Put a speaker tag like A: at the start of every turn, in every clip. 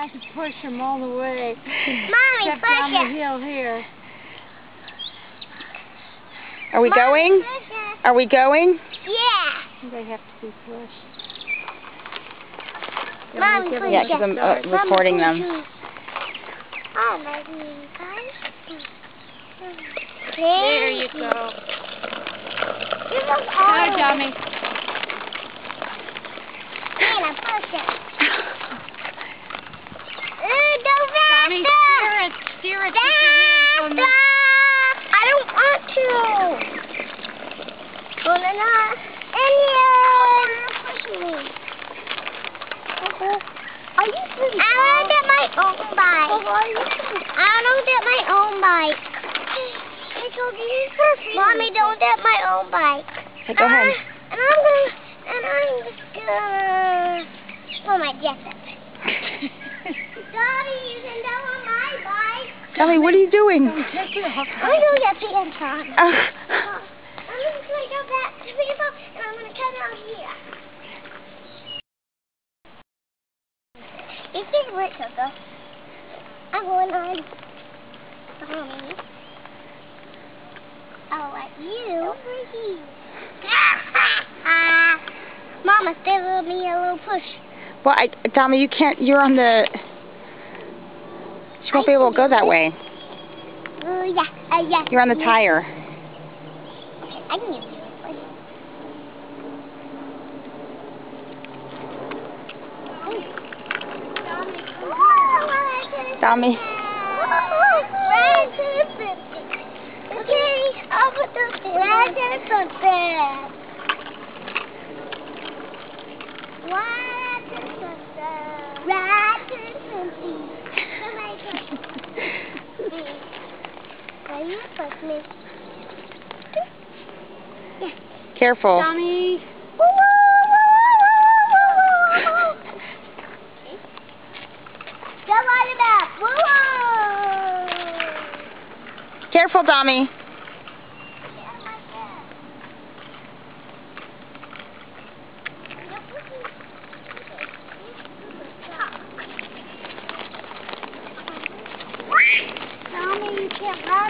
A: I have to push him all the way.
B: Mommy,
A: Step down the hill here.
C: Are we going? Are we going?
B: Yeah.
A: They have to be pushed.
B: Mommy, push
C: Yeah, because I'm recording them.
B: Oh, my
A: There you go.
B: Hi,
A: dummy.
B: Anna, push it. Go
A: Tommy,
B: faster.
A: steer it with your hands on the...
B: I don't want to. Oh, no, no. Push me. Are you pretty? I want to get my own bike. I want to get my own bike. Mommy, don't get my own bike.
C: Okay, go ahead.
B: I'm just gonna pull my jacket. Daddy, you can go on my bike.
C: Tommy, what are you doing?
B: I'm gonna get pants on. I'm just gonna go back to the phone and I'm gonna come out here. You think we're Coco? I'm going on. Mommy. I'll let you over here. Mama, give me a little push.
C: Well, Tommy, you can't. You're on the. She won't be able to go that way.
B: Yeah.
C: You're on the tire.
B: I can give you a push.
C: Tommy.
B: Okay, I'll put those in. Red and something.
C: Careful.
A: Tommy.
C: Careful, Tommy.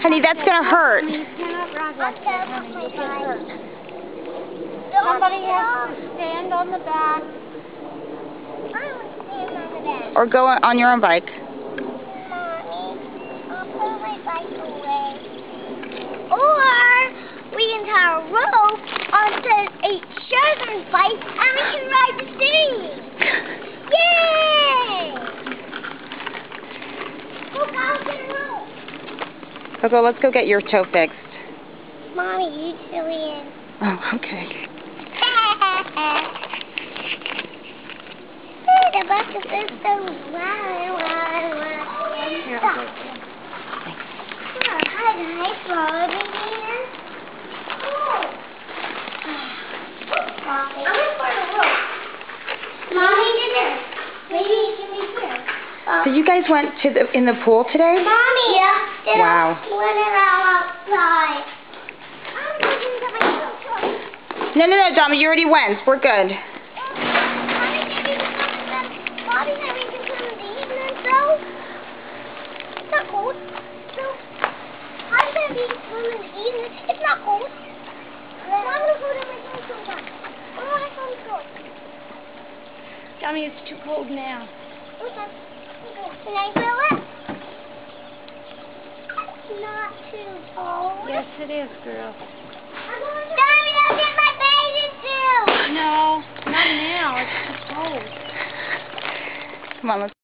C: Honey, that's gonna hurt.
A: You cannot ride like that, honey. You'll get hurt. Somebody has to stand on the back.
C: Or go on your own bike.
B: Or we can tie a rope onto a children's bike and we can ride the thing. Yay! Look, I'll get a rope.
C: Coco, let's go get your toe fixed.
B: Mommy, you silly in.
C: Oh, okay.
B: The bus is so wow.
A: Here,
B: Stop.
A: I'll go.
B: Hi guys, follow me here. I'm going for the rope. Mommy did this. Maybe it can be here.
C: So you guys went to in the pool today?
B: Mommy, yeah.
C: Wow.
B: Went around outside. I'm looking for my little toy.
C: No, Tommy, you already went. We're good.
B: Bobby said we can come in the evening, so it's not cold. So I said we can come in the evening. It's not cold. I'm gonna put it in my phone sometime. I want to come cold.
A: Tommy, it's too cold now.
B: Okay. Can I feel it? It's not too cold.
A: Yes, it is, girl.
B: Daddy, I'll get my bathing suit.
A: No, not now. It's too cold.
C: Come on, let's